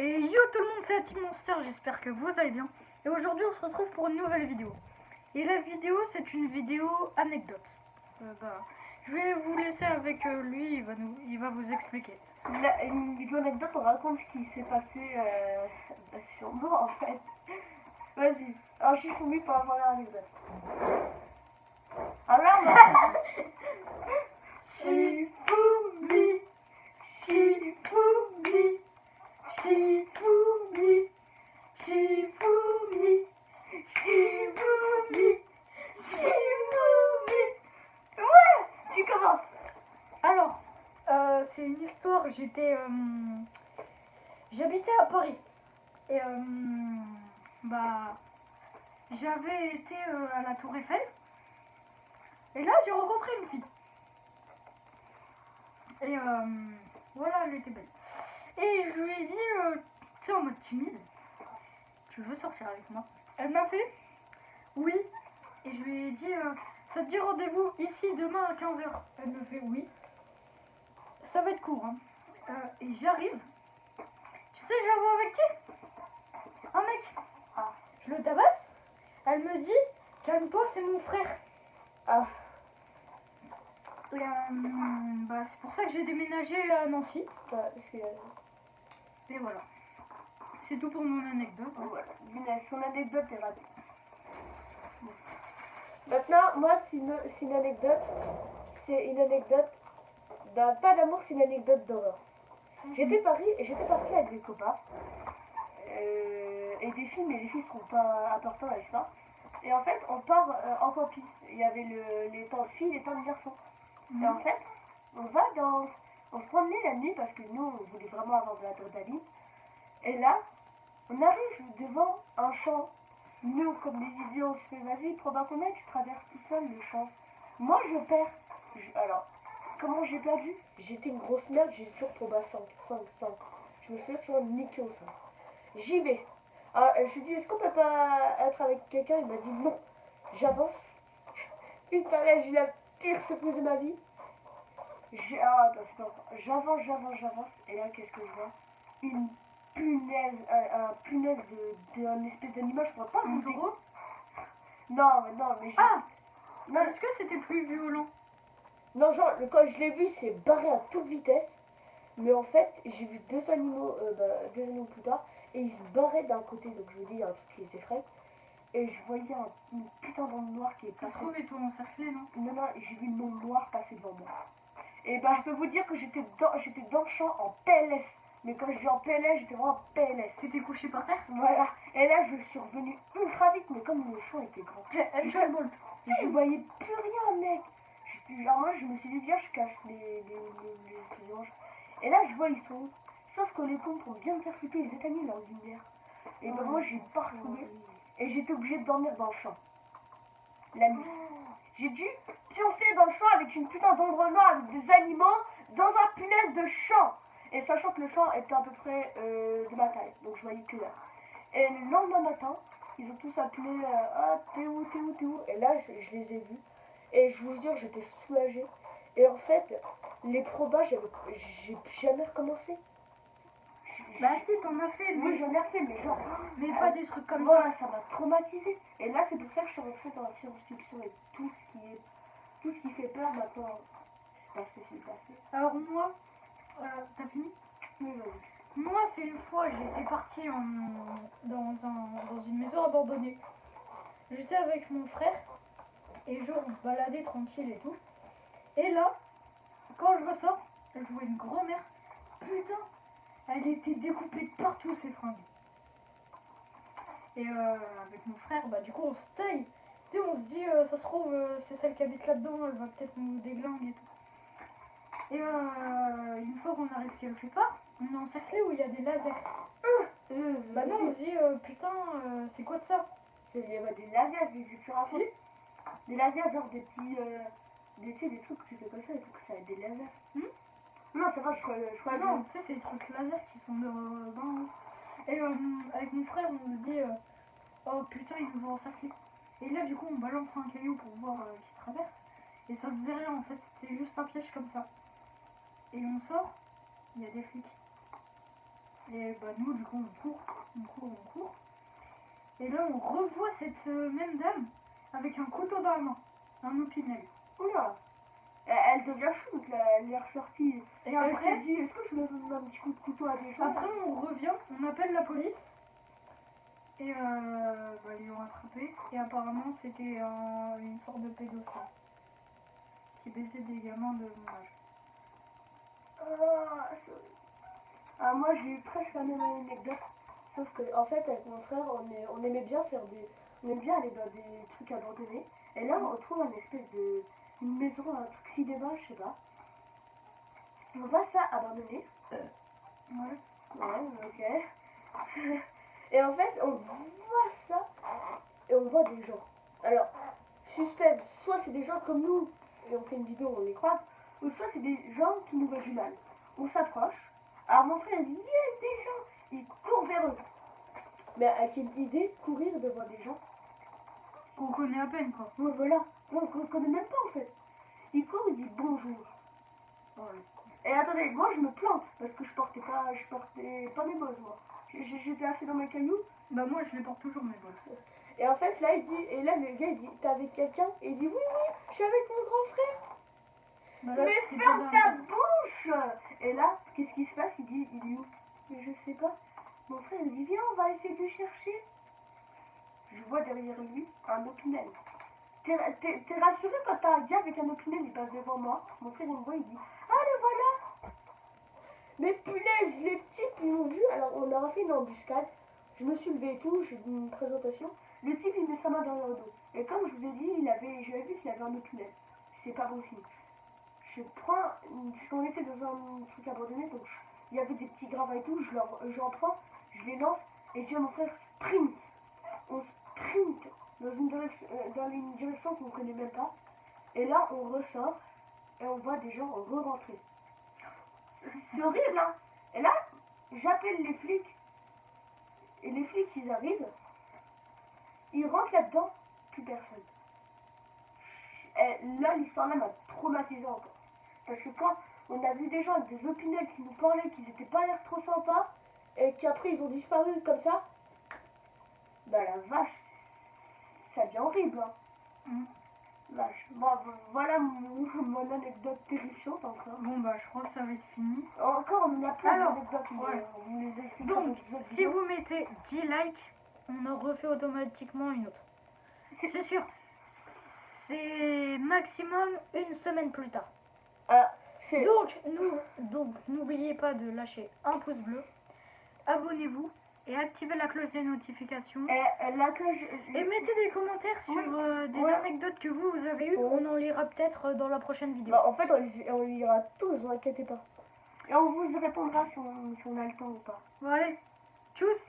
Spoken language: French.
Et yo tout le monde, c'est Team Monster, j'espère que vous allez bien. Et aujourd'hui on se retrouve pour une nouvelle vidéo. Et la vidéo c'est une vidéo anecdote. Je vais vous laisser avec lui, il va vous expliquer. Une vidéo anecdote, on raconte ce qui s'est passé sur moi en fait. Vas-y, alors je suis soumis pour la première anecdote. Alors là, Shifumi, Shifumi, Shifumi, Shifumi, Shifumi, Shifumi. Ouais, tu commences. Alors, c'est une histoire, j'habitais à Paris. Et j'avais été à la Tour Eiffel. Et là j'ai rencontré une fille. Et voilà, elle était belle. Et je lui ai dit, tu sais, en mode timide, tu veux sortir avec moi? Elle m'a fait oui. Et je lui ai dit, ça te dit rendez-vous ici demain à 15h? Elle me fait oui. Ça va être court, hein. Et j'arrive. Tu sais, je la vois avec qui? Un mec. Ah. Je le tabasse. Elle me dit, calme-toi, c'est mon frère. Ah. Et c'est pour ça que j'ai déménagé à Nancy. Et voilà. C'est tout pour mon anecdote. Hein. Voilà. Son anecdote est rapide. Bon. Maintenant, moi, c'est une anecdote. C'est une anecdote. Pas d'amour, c'est une anecdote d'horreur. J'étais partie avec des copains. Et des filles, mais les filles ne seront pas importantes dans l'histoire. Et en fait, on part en camping. Il y avait les temps de filles et les temps de garçons. Et en fait, on se promenait la nuit parce que nous, on voulait vraiment avoir de l'adrénaline. Et là, on arrive devant un champ. Nous, comme des idiots, on se fait vas-y, probablement tu traverses tout seul le champ. Moi, je perds. Alors, comment j'ai perdu? J'étais une grosse merde, j'ai toujours proba 5. Je me suis toujours niqué au 5. J'y vais. Alors, je lui dis, est-ce qu'on peut pas être avec quelqu'un? Il m'a dit non. J'avance. Putain, là, j'ai la pire surprise de ma vie. J'avance. Et là, qu'est-ce que je vois? Une punaise, un punaise d'un espèce d'animal, je pourrais pas vous dire. Non, mais Non, est-ce que c'était plus violent? Non, genre, quand je l'ai vu, c'est barré à toute vitesse. Mais en fait, j'ai vu deux animaux plus tard. Et ils se barraient d'un côté. Donc je me dis, il y a un truc qui les effraie. Et je voyais une putain d'ombre noire qui est passée. Ça se trouve, ils t'ont encerclé, non? Non, j'ai vu une ombre noire passer devant moi. Et je peux vous dire que j'étais dans le champ en PLS. Mais quand je dis en PLS, j'étais vraiment en PLS. T'étais couché par terre? Voilà. Et là, je suis revenue ultra vite, mais comme le champ était grand. Je voyais plus rien, mec. Moi, je me suis dit, viens, je cache les anges. Et là, je vois, ils sont où? Sauf que les cons, pour bien me faire flipper, ils éteignaient leur lumière. Et moi, j'ai pas retrouvé. Et j'étais obligée de dormir dans le champ. La nuit. J'ai dû pioncer dans le champ avec une putain d'ombre noire, avec des animaux, dans un punaise de champ. Et sachant que le champ était à peu près de ma taille. Donc je voyais que là. Et le lendemain matin, ils ont tous appelé t'es où? Et là, je les ai vus. Et je vous jure, j'étais soulagée. Et en fait, les probas, j'ai jamais recommencé. Bah si, t'en as fait. Oui, j'en ai refait, mais genre... Mais pas des trucs comme ça. Ça m'a traumatisé. Et là, c'est pour ça que je suis rentrée dans la science-fiction et tout ce qui fait peur maintenant. C'est passé. Alors moi, t'as fini? Oui, vas-y. Moi, c'est une fois, j'étais partie dans une maison abandonnée. J'étais avec mon frère. Et genre, on se baladait tranquille et tout. Et là, quand je ressors, je vois une grand-mère. Putain, elle était découpée de partout, ses fringues. Et avec mon frère, du coup, on se taille. Tu sais, on se dit, ça se trouve, c'est celle qui habite là-dedans, elle va peut-être nous déglinguer et tout. Et une fois qu'on arrive quelque part, on est encerclé où il y a des lasers. Nous, on se dit, putain, c'est quoi de ça? Il y avait des lasers, des lasers, genre des petits. Des trucs que tu fais comme ça, et tout, que ça a des lasers. Non, c'est vrai, je crois que. Non, tu sais, c'est des trucs lasers qui sont dans. Et avec mon frère, on se dit, oh putain, ils nous ont encerclés. Et là, du coup, on balance un caillou pour voir qui traverse. Et ça faisait rien, en fait, c'était juste un piège comme ça. Et on sort, il y a des flics. Et bah nous du coup on court. Et là on revoit cette même dame avec un couteau dans la main, un opinel. Oula. Elle devient chou, là, elle est ressortie. Et Elle après, s'est dit, est-ce que je me donne un petit coup de couteau à des gens? après on revient, on appelle la police. Et bah, ils l'ont attrapé. Et apparemment c'était une sorte de pédophile qui baisait des gamins de mon âge. Ah, moi j'ai eu presque la même anecdote. Sauf que en fait avec mon frère on aimait bien on aime bien aller dans des trucs abandonnés. Et là on trouve une espèce de une maison, un truc cinéma, je sais pas. On voit ça abandonné. Ouais, ok. Et en fait on voit ça et on voit des gens. Alors, suspense, soit c'est des gens comme nous et on fait une vidéo, on les croise, ou soit c'est des gens qui nous veulent du mal. On s'approche. Alors mon frère dit yes des gens, il court vers eux. Mais à quelle idée courir devant des gens Qu'on connaît à peine quoi. Ouais, voilà, non, on ne connaît même pas en fait. Il court, il dit bonjour. Ouais. Et attendez, moi je me plante parce que je portais pas mes bosses moi. J'étais assis dans mes cailloux. Bah moi je les porte toujours mes bosses. Et en fait là il dit, et là le gars il dit t'es avec quelqu'un? Et il dit oui, je suis avec mon grand frère. Bah là, Mais ferme ta bouche! Et là, qu'est-ce qui se passe? Il dit où? Mais je sais pas. Mon frère il dit viens, on va essayer de le chercher. Je vois derrière lui un opinel. T'es rassuré quand t'as un gars avec un opinel, il passe devant moi. Mon frère il me voit, il dit ah le voilà! Mais punaise, les types ils m'ont vu. Alors on leur a fait une embuscade. Je me suis levée et tout, j'ai dit une présentation. Le type il met sa main derrière le dos. Et comme je vous ai dit, j'avais vu qu'il avait un opinel. C'est pas bon signe. Je prends, parce qu'on était dans un truc abandonné, donc il y avait des petits gravats et tout, j'en prends, je les lance et je dis à mon frère sprint. On sprint dans une direction qu'on ne connaît même pas. Et là on ressort et on voit des gens re-rentrer. C'est horrible hein. Et là j'appelle les flics. Et les flics ils arrivent, ils rentrent là-dedans, plus personne. Et là l'histoire là m'a traumatisé encore. Parce que quand on a vu des gens avec des opinels qui nous parlaient, qui n'étaient pas l'air trop sympas, et qu'après ils ont disparu comme ça, bah la vache, ça devient horrible. Hein. Vache. Bon, voilà mon anecdote terrifiante encore. Bon bah je crois que ça va être fini. Encore on a plein Alors, d'anecdotes, ouais. on vous les explique. Donc si vous mettez 10 likes, on en refait automatiquement une autre. C'est sûr. C'est maximum une semaine plus tard. Donc n'oubliez pas de lâcher un pouce bleu, abonnez-vous et activez la cloche des notifications. Et mettez des commentaires sur des anecdotes que vous avez eues. On en lira peut-être dans la prochaine vidéo. Bah, en fait, on lira tous, vous inquiétez pas. Et on vous répondra si on a le temps ou pas. Bon allez, tchuss.